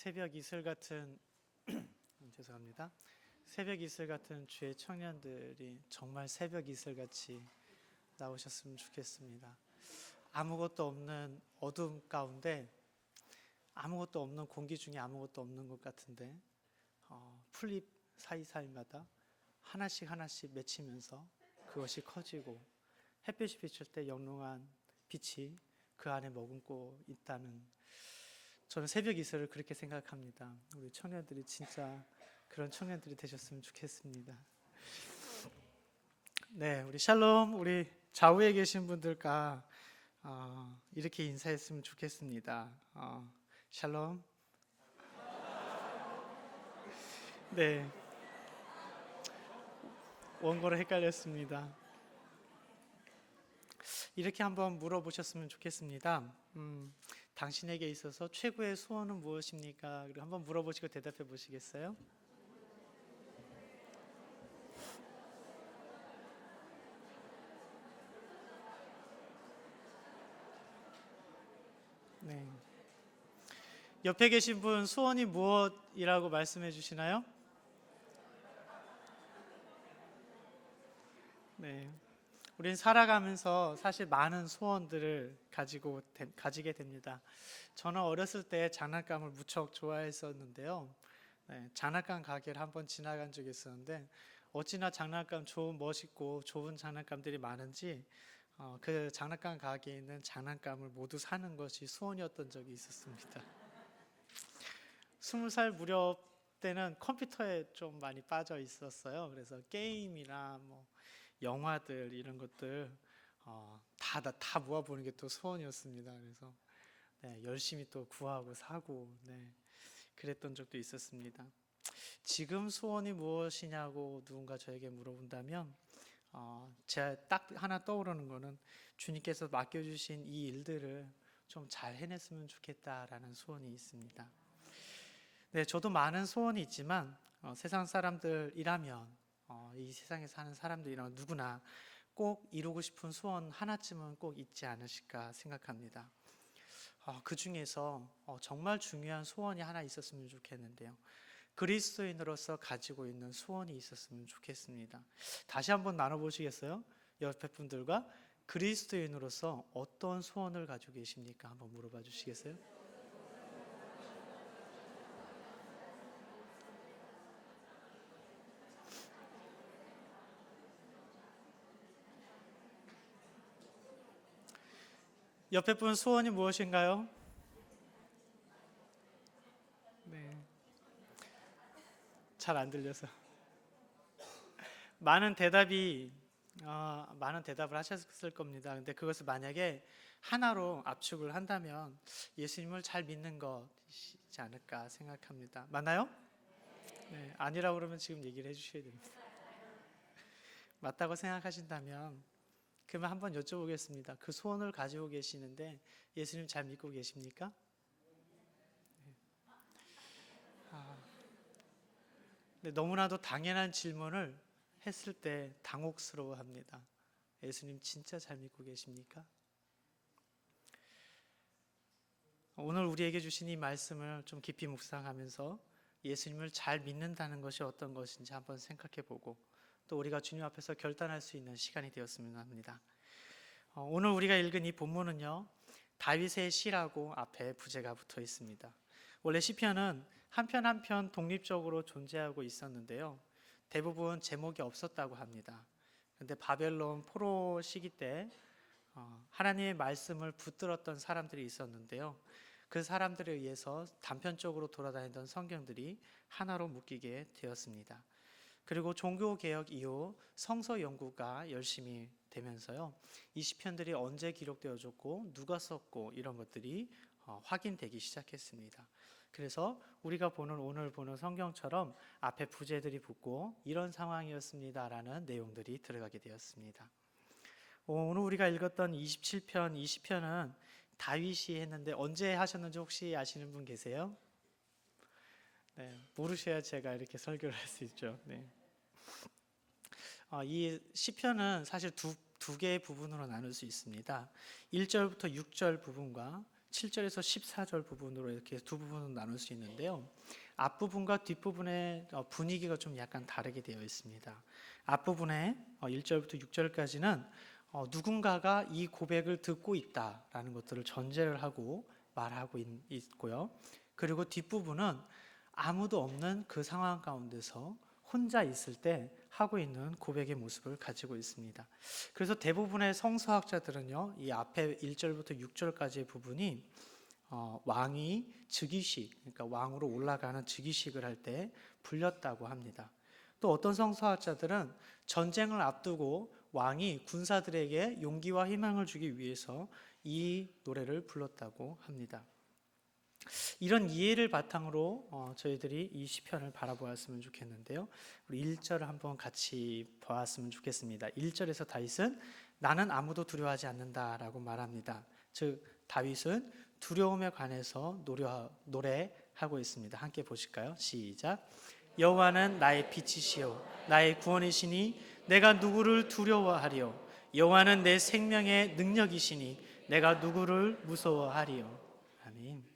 새벽 이슬 같은 죄송합니다. 새벽 이슬 같은 주의 청년들이 정말 새벽 이슬 같이 나오셨으면 좋겠습니다. 아무것도 없는 어둠 가운데 아무것도 없는 공기 중에 아무것도 없는 것 같은데 풀잎 사이사이마다 하나씩 하나씩 맺히면서 그것이 커지고 햇빛이 비칠 때 영롱한 빛이 그 안에 머금고 있다는, 저는 새벽 이슬을 그렇게 생각합니다. 우리 청년들이 진짜 그런 청년들이 되셨으면 좋겠습니다. 네, 우리 샬롬, 우리 좌우에 계신 분들과 이렇게 인사했으면 좋겠습니다. 샬롬. 네, 원고로 헷갈렸습니다. 이렇게 한번 물어보셨으면 좋겠습니다. 당신에게 있어서 최고의 소원은 무엇입니까? 그리고 한번 물어보시고 대답해 보시겠어요? 네. 옆에 계신 분 소원이 무엇이라고 말씀해 주시나요? 네. 우린 살아가면서 사실 많은 소원들을 가지게 됩니다. 저는 어렸을 때 장난감을 무척 좋아했었는데요. 네, 장난감 가게를 한번 지나간 적이 있었는데 어찌나 장난감 멋있고 좋은 장난감들이 많은지 그 장난감 가게에 있는 장난감을 모두 사는 것이 소원이었던 적이 있었습니다. 20살 무렵 때는 컴퓨터에 좀 많이 빠져 있었어요. 그래서 게임이나 뭐 영화들 이런 것들 다 모아보는 게 또 소원이었습니다. 그래서 네, 열심히 또 구하고 사고 그랬던 적도 있었습니다. 지금 소원이 무엇이냐고 누군가 저에게 물어본다면 제가 딱 하나 떠오르는 거는 주님께서 맡겨주신 이 일들을 좀 잘 해냈으면 좋겠다라는 소원이 있습니다. 네, 저도 많은 소원이 있지만 세상 사람들이라면 이 세상에 사는 사람들이라면 누구나 꼭 이루고 싶은 소원 하나쯤은 꼭 있지 않으실까 생각합니다. 그 중에서 정말 중요한 소원이 하나 있었으면 좋겠는데요. 그리스도인으로서 가지고 있는 소원이 있었으면 좋겠습니다. 다시 한번 나눠보시겠어요? 옆에 분들과 그리스도인으로서 어떤 소원을 가지고 계십니까? 한번 물어봐 주시겠어요? 옆에 분 소원이 무엇인가요? 네, 잘 안 들려서 많은 대답을 하셨을 겁니다. 근데 그것을 만약에 하나로 압축을 한다면 예수님을 잘 믿는 것이지 않을까 생각합니다. 맞나요? 네, 아니라고 그러면 지금 얘기를 해주셔야 됩니다. 맞다고 생각하신다면 그러면 한번 여쭤보겠습니다. 그 소원을 가지고 계시는데 예수님 잘 믿고 계십니까? 네, 너무나도 당연한 질문을 했을 때 당혹스러워합니다. 예수님 진짜 잘 믿고 계십니까? 오늘 우리에게 주신 이 말씀을 좀 깊이 묵상하면서 예수님을 잘 믿는다는 것이 어떤 것인지 한번 생각해보고 또 우리가 주님 앞에서 결단할 수 있는 시간이 되었으면 합니다. 오늘 우리가 읽은 이 본문은요, 다윗의 시라고 앞에 부제가 붙어 있습니다. 원래 시편은 한 편 한 편 독립적으로 존재하고 있었는데요, 대부분 제목이 없었다고 합니다. 그런데 바벨론 포로 시기 때 하나님의 말씀을 붙들었던 사람들이 있었는데요, 그 사람들에 의해서 단편적으로 돌아다니던 성경들이 하나로 묶이게 되었습니다. 그리고 종교개혁 이후 성서 연구가 열심히 되면서요, 이 시편들이 언제 기록되어졌고 누가 썼고 이런 것들이 확인되기 시작했습니다. 그래서 우리가 오늘 보는 성경처럼 앞에 부제들이 붙고 이런 상황이었습니다라는 내용들이 들어가게 되었습니다. 오늘 우리가 읽었던 27편, 20편은 다윗이 했는데 언제 하셨는지 혹시 아시는 분 계세요? 네, 모르셔야 제가 이렇게 설교를 할 수 있죠. 네. 이 시편은 사실 두 개의 부분으로 나눌 수 있습니다. 1절부터 6절 부분과 7절에서 14절 부분으로 이렇게 두 부분으로 나눌 수 있는데요. 앞부분과 뒷부분의 분위기가 좀 약간 다르게 되어 있습니다. 앞부분에 1절부터 6절까지는 누군가가 이 고백을 듣고 있다라는 것들을 전제를 하고 말하고 있고요. 그리고 뒷부분은 아무도 없는 그 상황 가운데서 혼자 있을 때 하고 있는 고백의 모습을 가지고 있습니다. 그래서 대부분의 성서학자들은요, 이 앞에 1절부터 6절까지의 부분이 왕이 즉위식, 그러니까 왕으로 올라가는 즉위식을 할 때 불렸다고 합니다. 또 어떤 성서학자들은 전쟁을 앞두고 왕이 군사들에게 용기와 희망을 주기 위해서 이 노래를 불렀다고 합니다. 이런 이해를 바탕으로 저희들이 이 시편을 바라보았으면 좋겠는데요. 우리 1절을 한번 같이 보았으면 좋겠습니다. 1절에서 다윗은 나는 아무도 두려워하지 않는다라고 말합니다. 즉 다윗은 두려움에 관해서 노래하고 있습니다. 함께 보실까요? 시작. 여호와는 나의 빛이시요 나의 구원이시니 내가 누구를 두려워하리요. 여호와는 내 생명의 능력이시니 내가 누구를 무서워하리요. 아멘.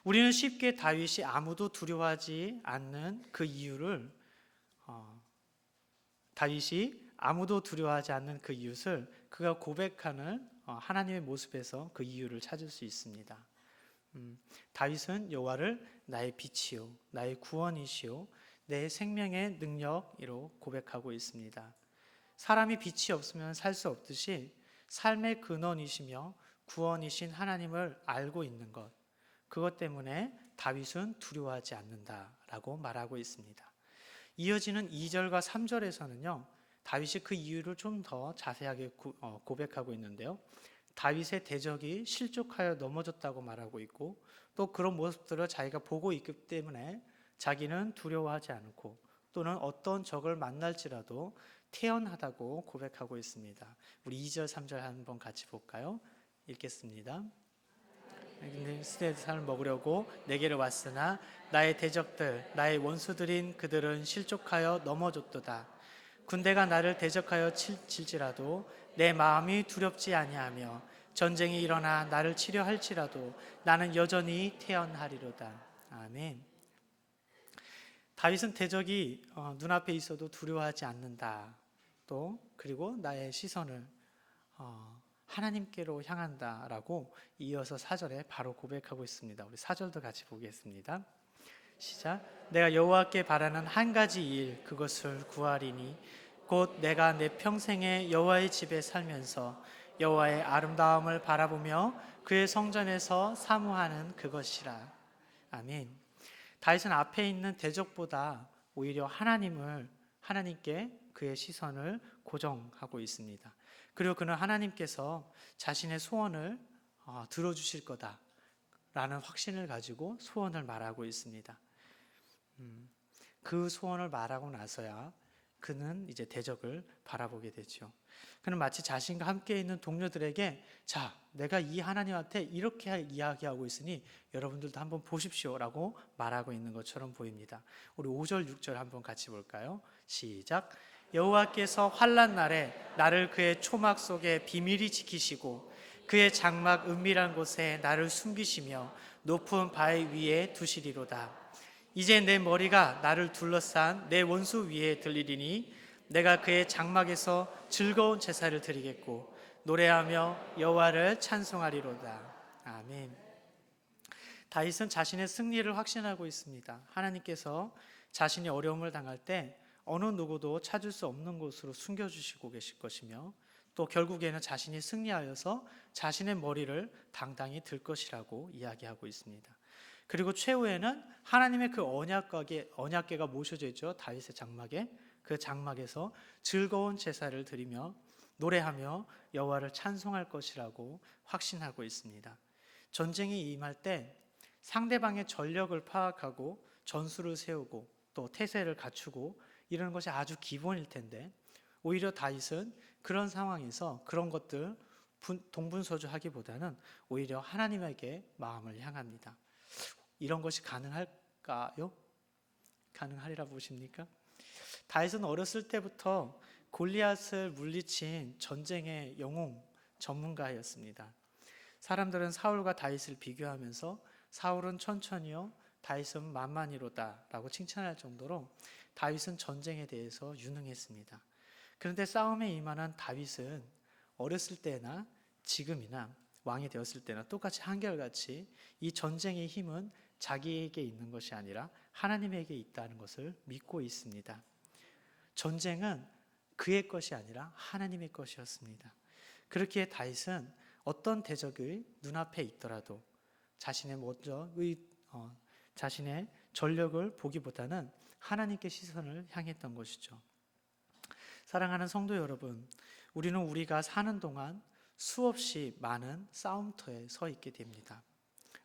우리는 쉽게 다윗이 아무도 두려워하지 않는 그 이유를 다윗이 아무도 두려워하지 않는 그 이유를 그가 고백하는 하나님의 모습에서 그 이유를 찾을 수 있습니다. 다윗은 여호와를 나의 빛이요 나의 구원이시요 내 생명의 능력으로 고백하고 있습니다. 사람이 빛이 없으면 살 수 없듯이 삶의 근원이시며 구원이신 하나님을 알고 있는 것, 그것 때문에 다윗은 두려워하지 않는다라고 말하고 있습니다. 이어지는 2절과 3절에서는요, 다윗이 그 이유를 좀 더 자세하게 고백하고 있는데요. 다윗의 대적이 실족하여 넘어졌다고 말하고 있고, 또 그런 모습들을 자기가 보고 있기 때문에 자기는 두려워하지 않고 또는 어떤 적을 만날지라도 태연하다고 고백하고 있습니다. 우리 2절, 3절 한번 같이 볼까요? 읽겠습니다. 스테의 산을 먹으려고 내게로 왔으나 나의 대적들 나의 원수들인 그들은 실족하여 넘어졌도다. 군대가 나를 대적하여 칠지라도 내 마음이 두렵지 아니하며 전쟁이 일어나 나를 치려 할지라도 나는 여전히 태연하리로다. 아멘. 다윗은 대적이 눈앞에 있어도 두려워하지 않는다. 또 그리고 나의 시선을 하나님께로 향한다라고 이어서 4절에 바로 고백하고 있습니다. 우리 4절도 같이 보겠습니다. 시작. 내가 여호와께 바라는 한 가지 일 그것을 구하리니 곧 내가 내 평생에 여호와의 집에 살면서 여호와의 아름다움을 바라보며 그의 성전에서 사모하는 그것이라. 아멘. 다윗은 앞에 있는 대적보다 오히려 하나님께 그의 시선을 고정하고 있습니다. 그리고 그는 하나님께서 자신의 소원을 들어주실 거다라는 확신을 가지고 소원을 말하고 있습니다. 그 소원을 말하고 나서야 그는 이제 대적을 바라보게 되죠. 그는 마치 자신과 함께 있는 동료들에게 자, 내가 이 하나님한테 이렇게 이야기하고 있으니 여러분들도 한번 보십시오라고 말하고 있는 것처럼 보입니다. 우리 5절, 6절 한번 같이 볼까요? 시작. 여호와께서 환난 날에 나를 그의 초막 속에 비밀히 지키시고 그의 장막 은밀한 곳에 나를 숨기시며 높은 바위 위에 두시리로다. 이제 내 머리가 나를 둘러싼 내 원수 위에 들리리니 내가 그의 장막에서 즐거운 제사를 드리겠고 노래하며 여호와를 찬송하리로다. 아멘. 다윗은 자신의 승리를 확신하고 있습니다. 하나님께서 자신이 어려움을 당할 때 어느 누구도 찾을 수 없는 곳으로 숨겨주시고 계실 것이며 또 결국에는 자신이 승리하여서 자신의 머리를 당당히 들 것이라고 이야기하고 있습니다. 그리고 최후에는 하나님의 그 언약궤가 모셔져 있죠. 다윗의 장막에. 그 장막에서 즐거운 제사를 드리며 노래하며 여호와를 찬송할 것이라고 확신하고 있습니다. 전쟁이 임할 때 상대방의 전력을 파악하고 전술을 세우고 또 태세를 갖추고 이러는 것이 아주 기본일 텐데 오히려 다윗은 그런 상황에서 그런 것들 동분서주하기보다는 오히려 하나님에게 마음을 향합니다. 이런 것이 가능할까요? 가능하리라 보십니까? 다윗은 어렸을 때부터 골리앗을 물리친 전쟁의 영웅 전문가였습니다. 사람들은 사울과 다윗을 비교하면서 사울은 천천히요, 다윗은 만만히로다 라고 칭찬할 정도로 다윗은 전쟁에 대해서 유능했습니다. 그런데 싸움에 임하는 다윗은 어렸을 때나 지금이나 왕이 되었을 때나 똑같이 한결같이 이 전쟁의 힘은 자기에게 있는 것이 아니라 하나님에게 있다는 것을 믿고 있습니다. 전쟁은 그의 것이 아니라 하나님의 것이었습니다. 그렇기에 다윗은 어떤 대적이 눈앞에 있더라도 자신의 전력을 보기보다는 하나님께 시선을 향했던 것이죠. 사랑하는 성도 여러분, 우리는 우리가 사는 동안 수없이 많은 싸움터에 서 있게 됩니다.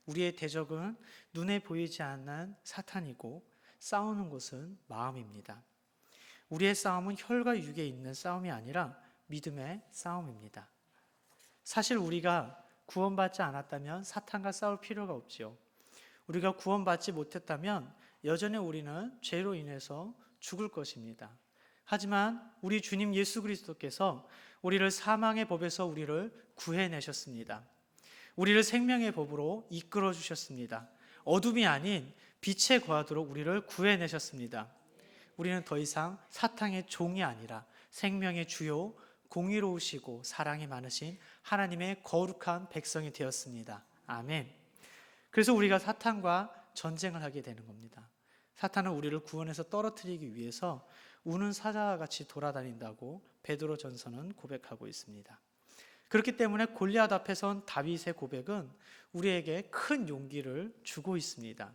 우리의 대적은 눈에 보이지 않는 사탄이고 싸우는 곳은 마음입니다. 우리의 싸움은 혈과 육에 있는 싸움이 아니라 믿음의 싸움입니다. 사실 우리가 구원받지 않았다면 사탄과 싸울 필요가 없지요. 우리가 구원받지 못했다면 여전히 우리는 죄로 인해서 죽을 것입니다. 하지만 우리 주님 예수 그리스도께서 우리를 사망의 법에서 우리를 구해내셨습니다. 우리를 생명의 법으로 이끌어 주셨습니다. 어둠이 아닌 빛에 거하도록 우리를 구해내셨습니다. 우리는 더 이상 사탄의 종이 아니라 생명의 주요, 공의로우시고 사랑이 많으신 하나님의 거룩한 백성이 되었습니다. 아멘. 그래서 우리가 사탄과 전쟁을 하게 되는 겁니다. 사탄은 우리를 구원해서 떨어뜨리기 위해서 우는 사자와 같이 돌아다닌다고 베드로전서는 고백하고 있습니다. 그렇기 때문에 골리앗 앞에 선 다윗의 고백은 우리에게 큰 용기를 주고 있습니다.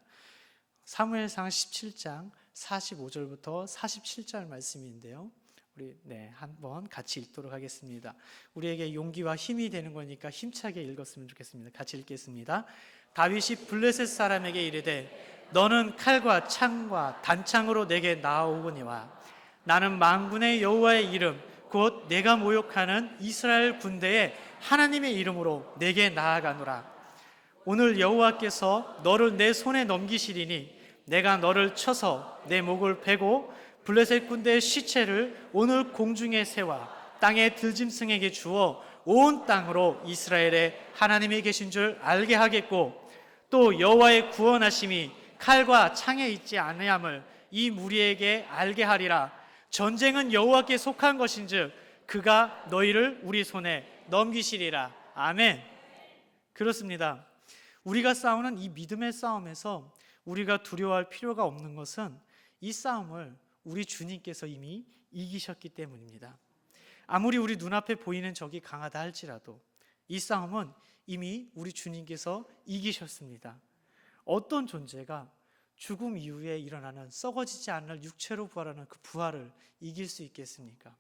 사무엘상 17장 45절부터 47절 말씀인데요. 우리 한번 같이 읽도록 하겠습니다. 우리에게 용기와 힘이 되는 거니까 힘차게 읽었으면 좋겠습니다. 같이 읽겠습니다. 다윗이 블레셋 사람에게 이르되 너는 칼과 창과 단창으로 내게 나아오거니와 나는 만군의 여호와의 이름 곧 내가 모욕하는 이스라엘 군대의 하나님의 이름으로 내게 나아가노라. 오늘 여호와께서 너를 내 손에 넘기시리니 내가 너를 쳐서 내 목을 베고 블레셋 군대의 시체를 오늘 공중에 세워 땅의 들짐승에게 주어 온 땅으로 이스라엘의 하나님이 계신 줄 알게 하겠고 또 여호와의 구원하심이 칼과 창에 있지 아니함을 이 무리에게 알게 하리라. 전쟁은 여호와께 속한 것인즉 그가 너희를 우리 손에 넘기시리라. 아멘. 그렇습니다. 우리가 싸우는 이 믿음의 싸움에서 우리가 두려워할 필요가 없는 것은 이 싸움을 우리 주님께서 이미 이기셨기 때문입니다. 아무리 우리 눈앞에 보이는 적이 강하다 할지라도 이 싸움은 이미 우리 주님께서 이기셨습니다. 어떤 존재가 죽음 이후에 일어나는 썩어지지 않을 육체로 부활하는 그 부활을 이길 수 있겠습니까?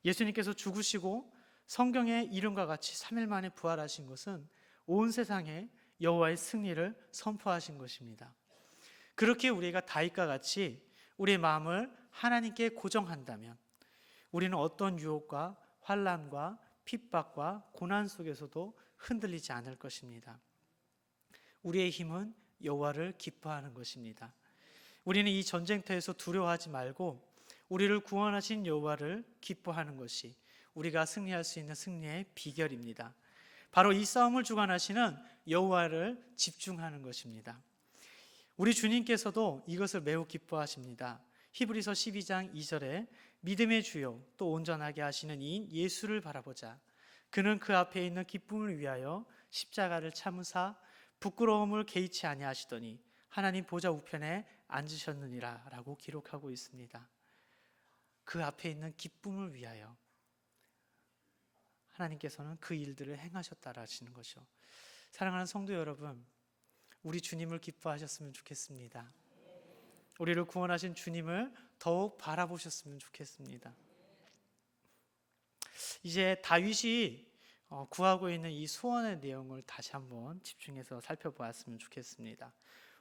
예수님께서 죽으시고 성경의 이름과 같이 3일 만에 부활하신 것은 온 세상에 여호와의 승리를 선포하신 것입니다. 그렇게 우리가 다윗과 같이 우리의 마음을 하나님께 고정한다면 우리는 어떤 유혹과 환난과 핍박과 고난 속에서도 흔들리지 않을 것입니다. 우리의 힘은 여호와를 기뻐하는 것입니다. 우리는 이 전쟁터에서 두려워하지 말고 우리를 구원하신 여호와를 기뻐하는 것이 우리가 승리할 수 있는 승리의 비결입니다. 바로 이 싸움을 주관하시는 여호와를 집중하는 것입니다. 우리 주님께서도 이것을 매우 기뻐하십니다. 히브리서 12장 2절에 믿음의 주요 또 온전하게 하시는 이인 예수를 바라보자. 그는 그 앞에 있는 기쁨을 위하여 십자가를 참으사 부끄러움을 개의치 아니하시더니 하나님 보좌 우편에 앉으셨느니라 라고 기록하고 있습니다. 그 앞에 있는 기쁨을 위하여 하나님께서는 그 일들을 행하셨다라 하시는 것이죠. 사랑하는 성도 여러분, 우리 주님을 기뻐하셨으면 좋겠습니다. 우리를 구원하신 주님을 더욱 바라보셨으면 좋겠습니다. 이제 다윗이 구하고 있는 이 소원의 내용을 다시 한번 집중해서 살펴보았으면 좋겠습니다.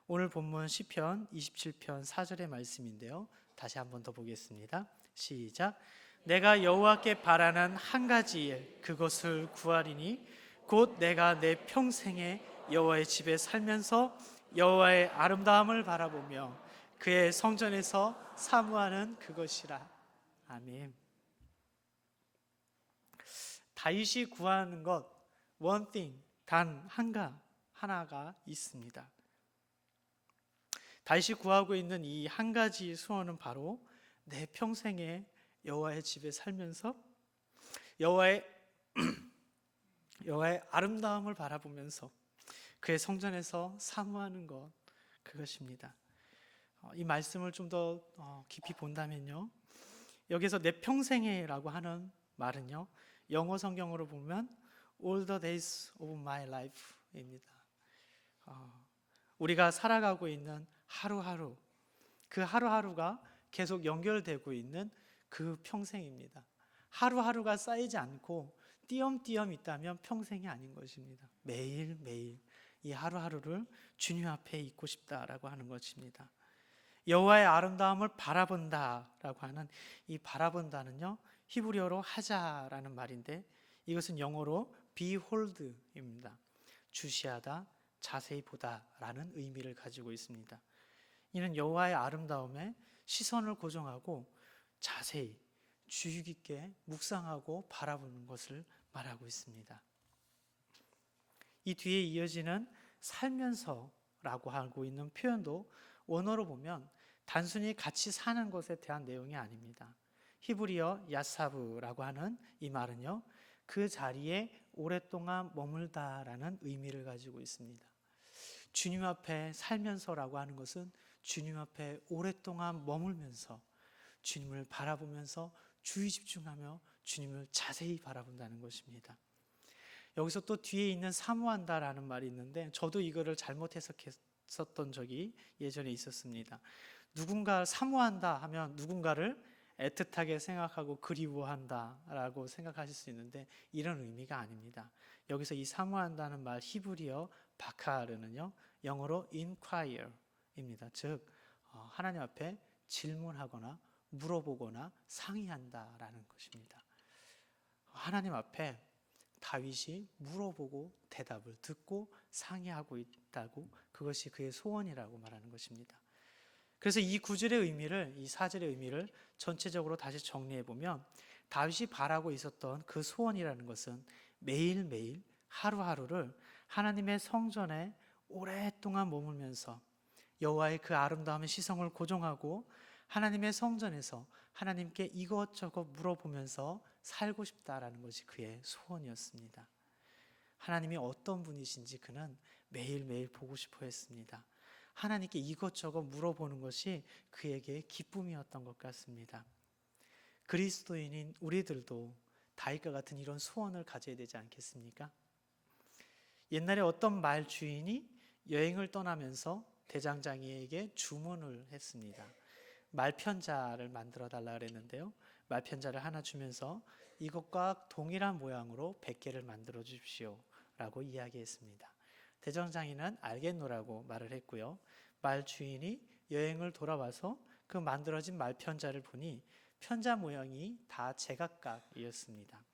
오늘 본문 시편 27편 4절의 말씀인데요. 다시 한번 더 보겠습니다. 시작. 내가 여호와께 바라는 한 가지 일 그것을 구하리니 곧 내가 내 평생에 여호와의 집에 살면서 여호와의 아름다움을 바라보며 그의 성전에서 사모하는 그것이라. 아멘. 다윗이 구하는 것 one thing, 단 하나가 있습니다. 다윗이 구하고 있는 이 한 가지 소원은 바로 내 평생에 여호와의 집에 살면서 여호와의 아름다움을 바라보면서 그의 성전에서 사모하는 것, 그것입니다. 이 말씀을 좀 더 깊이 본다면요, 여기서 내 평생에라고 하는 말은요, 영어 성경으로 보면 all the days of my life입니다. 우리가 살아가고 있는 하루하루, 그 하루하루가 계속 연결되고 있는 그 평생입니다. 하루하루가 쌓이지 않고 띄엄띄엄 있다면 평생이 아닌 것입니다. 매일매일 이 하루하루를 주님 앞에 있고 싶다라고 하는 것입니다. 여호와의 아름다움을 바라본다라고 하는 이 바라본다는요, 히브리어로 하자라는 말인데 이것은 영어로 behold입니다. 주시하다, 자세히 보다라는 의미를 가지고 있습니다. 이는 여호와의 아름다움에 시선을 고정하고 자세히 주의 깊게 묵상하고 바라보는 것을 말하고 있습니다. 이 뒤에 이어지는 살면서라고 하고 있는 표현도 원어로 보면 단순히 같이 사는 것에 대한 내용이 아닙니다. 히브리어 야사브라고 하는 이 말은요, 그 자리에 오랫동안 머물다라는 의미를 가지고 있습니다. 주님 앞에 살면서라고 하는 것은 주님 앞에 오랫동안 머물면서 주님을 바라보면서 주의 집중하며 주님을 자세히 바라본다는 것입니다. 여기서 또 뒤에 있는 사모한다라는 말이 있는데 저도 이거를 잘못 해석했었던 적이 예전에 있었습니다. 누군가를 사모한다 하면 누군가를 애틋하게 생각하고 그리워한다라고 생각하실 수 있는데 이런 의미가 아닙니다. 여기서 이 사모한다는 말 히브리어 바카르는요, 영어로 inquire입니다. 즉 하나님 앞에 질문하거나 물어보거나 상의한다라는 것입니다. 하나님 앞에 다윗이 물어보고 대답을 듣고 상의하고 있다고, 그것이 그의 소원이라고 말하는 것입니다. 그래서 이 구절의 의미를, 이 사절의 의미를 전체적으로 다시 정리해 보면 다윗이 바라고 있었던 그 소원이라는 것은 매일매일 하루하루를 하나님의 성전에 오랫동안 머물면서 여호와의 그 아름다움의 시선을 고정하고 하나님의 성전에서 하나님께 이것저것 물어보면서 살고 싶다라는 것이 그의 소원이었습니다. 하나님이 어떤 분이신지 그는 매일매일 보고 싶어 했습니다. 하나님께 이것저것 물어보는 것이 그에게 기쁨이었던 것 같습니다. 그리스도인인 우리들도 다윗과 같은 이런 소원을 가져야 되지 않겠습니까? 옛날에 어떤 말 주인이 여행을 떠나면서 대장장이에게 주문을 했습니다. 말편자를 만들어 달라 그랬는데요, 말편자를 하나 주면서 이것과 동일한 모양으로 100개를 만들어 주십시오 라고 이야기했습니다. 대장장이는 알겠노라고 말을 했고요, 말 주인이 여행을 돌아와서 그 만들어진 말편자를 보니 편자 모양이 다 제각각이었습니다.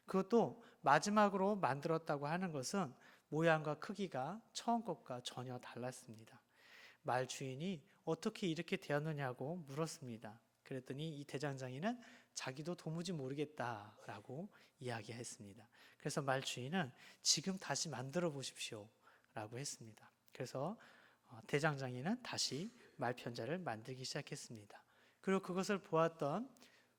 그것도 마지막으로 만들었다고 하는 것은 모양과 크기가 처음 것과 전혀 달랐습니다. 말 주인이 어떻게 이렇게 되었느냐고 물었습니다. 그랬더니 이 대장장이는 자기도 도무지 모르겠다라고 이야기했습니다. 그래서 말 주인은 지금 다시 만들어 보십시오 라고 했습니다. 그래서 대장장이는 다시 말편자를 만들기 시작했습니다. 그리고 그것을 보았던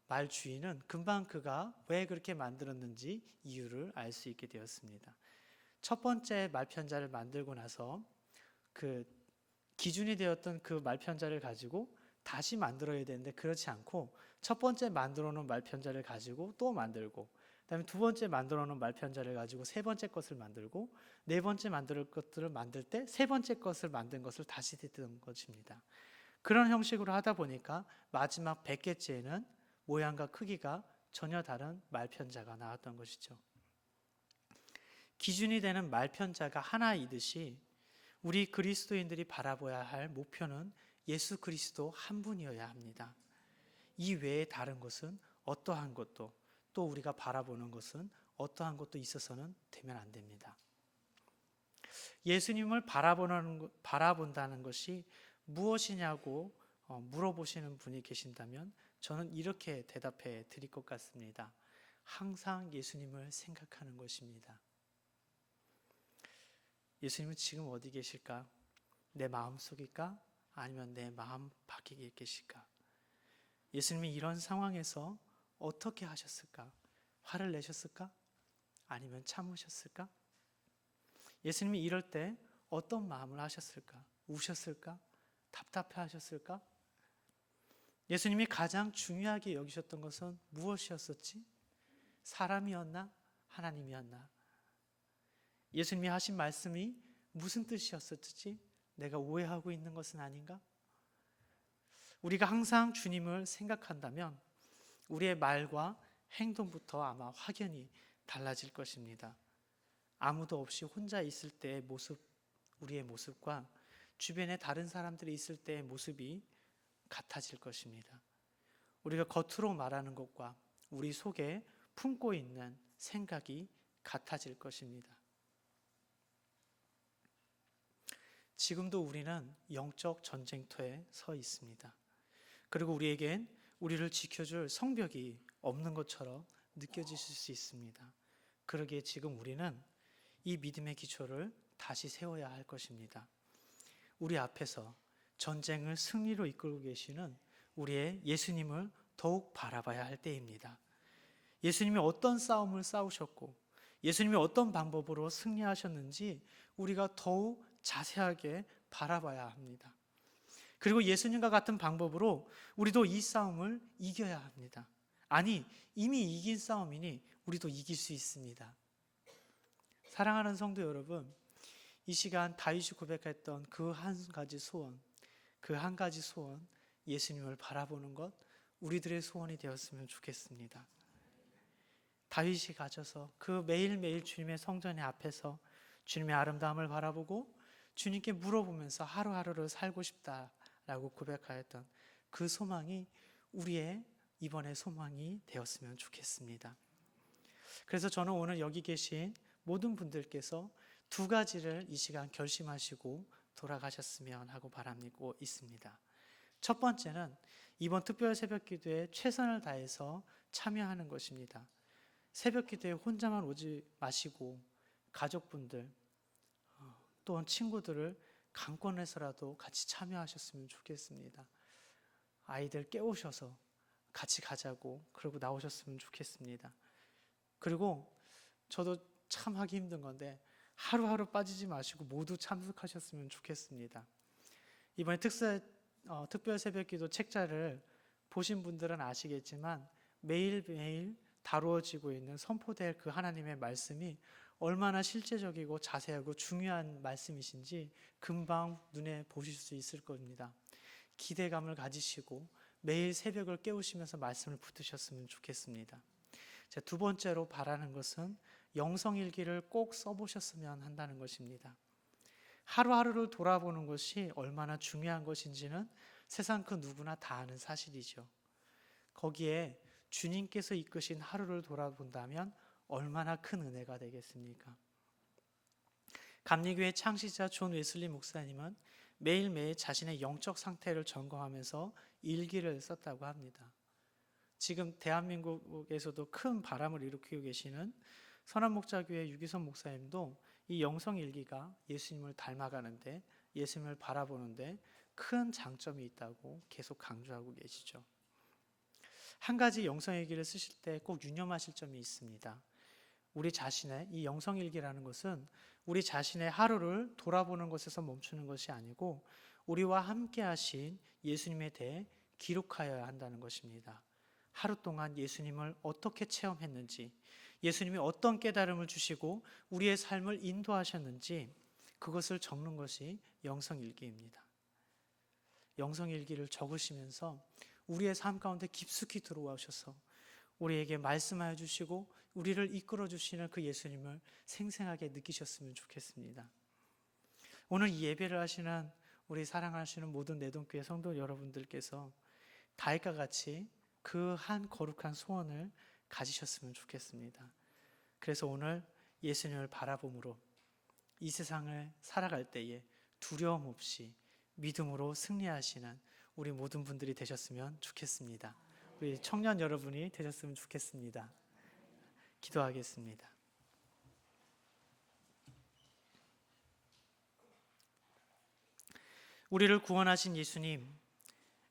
말 주인은 금방 그가 왜 그렇게 만들었는지 이유를 알 수 있게 되었습니다. 첫 번째 말편자를 만들고 나서 그 기준이 되었던 그 말편자를 가지고 다시 만들어야 되는데 그렇지 않고 첫 번째 만들어 놓은 말편자를 가지고 또 만들고, 그다음에 두 번째 만들어 놓은 말편자를 가지고 세 번째 것을 만들고, 네 번째 만들 것들을 만들 때 세 번째 것을 만든 것을 다시 듣는 것입니다. 그런 형식으로 하다 보니까 마지막 100개째에는 모양과 크기가 전혀 다른 말편자가 나왔던 것이죠. 기준이 되는 말편자가 하나이듯이 우리 그리스도인들이 바라봐야 할 목표는 예수 그리스도 한 분이어야 합니다. 이 외에 다른 것은 어떠한 것도, 또 우리가 바라보는 것은 어떠한 것도 있어서는 되면 안 됩니다. 예수님을 바라본다는 것이 무엇이냐고 물어보시는 분이 계신다면 저는 이렇게 대답해 드릴 것 같습니다. 항상 예수님을 생각하는 것입니다. 예수님은 지금 어디 계실까? 내 마음속일까? 아니면 내 마음 밖에 계실까? 예수님이 이런 상황에서 어떻게 하셨을까? 화를 내셨을까? 아니면 참으셨을까? 예수님이 이럴 때 어떤 마음을 하셨을까? 우셨을까? 답답해 하셨을까? 예수님이 가장 중요하게 여기셨던 것은 무엇이었었지? 사람이었나? 하나님이었나? 예수님이 하신 말씀이 무슨 뜻이었었지? 내가 오해하고 있는 것은 아닌가? 우리가 항상 주님을 생각한다면 우리의 말과 행동부터 아마 확연히 달라질 것입니다. 아무도 없이 혼자 있을 때의 모습, 우리의 모습과 주변에 다른 사람들이 있을 때의 모습이 같아질 것입니다. 우리가 겉으로 말하는 것과 우리 속에 품고 있는 생각이 같아질 것입니다. 지금도 우리는 영적 전쟁터에 서 있습니다. 그리고 우리에겐 우리를 지켜줄 성벽이 없는 것처럼 느껴지실 수 있습니다. 그러기에 지금 우리는 이 믿음의 기초를 다시 세워야 할 것입니다. 우리 앞에서 전쟁을 승리로 이끌고 계시는 우리의 예수님을 더욱 바라봐야 할 때입니다. 예수님이 어떤 싸움을 싸우셨고 예수님이 어떤 방법으로 승리하셨는지 우리가 더욱 자세하게 바라봐야 합니다. 그리고 예수님과 같은 방법으로 우리도 이 싸움을 이겨야 합니다. 아니, 이미 이긴 싸움이니 우리도 이길 수 있습니다. 사랑하는 성도 여러분, 이 시간 다윗이 고백했던 그 한 가지 소원, 예수님을 바라보는 것, 우리들의 소원이 되었으면 좋겠습니다. 다윗이 가져서 그 매일매일 주님의 성전 앞에서 주님의 아름다움을 바라보고 주님께 물어보면서 하루하루를 살고 싶다라고 고백하였던 그 소망이 우리의 이번의 소망이 되었으면 좋겠습니다. 그래서 저는 오늘 여기 계신 모든 분들께서 두 가지를 이 시간 결심하시고 돌아가셨으면 하고 바라고 있습니다. 첫 번째는 이번 특별 새벽 기도에 최선을 다해서 참여하는 것입니다. 새벽 기도에 혼자만 오지 마시고 가족분들 또는 친구들을 강권해서라도 같이 참여하셨으면 좋겠습니다. 아이들 깨우셔서 같이 가자고 그러고 나오셨으면 좋겠습니다. 그리고 저도 참 하기 힘든 건데 하루하루 빠지지 마시고 모두 참석하셨으면 좋겠습니다. 이번에 특별 새벽기도 책자를 보신 분들은 아시겠지만 매일매일 다루어지고 있는 선포될 그 하나님의 말씀이 얼마나 실제적이고 자세하고 중요한 말씀이신지 금방 눈에 보실 수 있을 겁니다. 기대감을 가지시고 매일 새벽을 깨우시면서 말씀을 붙드셨으면 좋겠습니다. 두 번째로 바라는 것은 영성일기를 꼭 써보셨으면 한다는 것입니다. 하루하루를 돌아보는 것이 얼마나 중요한 것인지는 세상 그 누구나 다 아는 사실이죠. 거기에 주님께서 이끄신 하루를 돌아본다면 얼마나 큰 은혜가 되겠습니까? 감리교회 창시자 존 웨슬리 목사님은 매일매일 자신의 영적 상태를 점검하면서 일기를 썼다고 합니다. 지금 대한민국에서도 큰 바람을 일으키고 계시는 선한목자교회 유기선 목사님도 이 영성일기가 예수님을 닮아가는데, 예수님을 바라보는데 큰 장점이 있다고 계속 강조하고 계시죠. 한 가지 영성일기를 쓰실 때 꼭 유념하실 점이 있습니다. 우리 자신의 이 영성일기라는 것은 우리 자신의 하루를 돌아보는 것에서 멈추는 것이 아니고 우리와 함께 하신 예수님에 대해 기록하여야 한다는 것입니다. 하루 동안 예수님을 어떻게 체험했는지, 예수님이 어떤 깨달음을 주시고 우리의 삶을 인도하셨는지 그것을 적는 것이 영성일기입니다. 영성일기를 적으시면서 우리의 삶 가운데 깊숙이 들어오셔서 우리에게 말씀하여 주시고 우리를 이끌어 주시는 그 예수님을 생생하게 느끼셨으면 좋겠습니다. 오늘 이 예배를 하시는 우리 사랑하시는 모든 내동교회 성도 여러분들께서 다윗과 같이 그 한 거룩한 소원을 가지셨으면 좋겠습니다. 그래서 오늘 예수님을 바라봄으로 이 세상을 살아갈 때에 두려움 없이 믿음으로 승리하시는 우리 모든 분들이 되셨으면 좋겠습니다. 우리 청년 여러분이 되셨으면 좋겠습니다. 기도하겠습니다. 우리를 구원하신 예수님,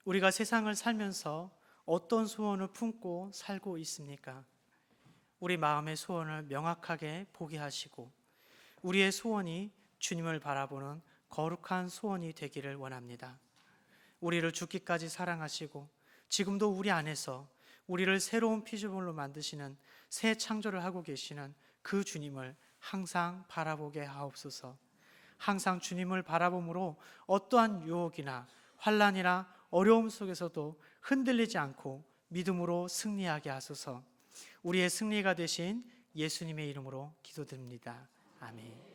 우리가 세상을 살면서 어떤 소원을 품고 살고 있습니까? 우리 마음의 소원을 명확하게 보게 하시고 우리의 소원이 주님을 바라보는 거룩한 소원이 되기를 원합니다. 우리를 죽기까지 사랑하시고 지금도 우리 안에서 우리를 새로운 피조물로 만드시는 새 창조를 하고 계시는 그 주님을 항상 바라보게 하옵소서. 항상 주님을 바라봄으로 어떠한 유혹이나 환난이나 어려움 속에서도 흔들리지 않고 믿음으로 승리하게 하소서. 우리의 승리가 되신 예수님의 이름으로 기도드립니다. 아멘.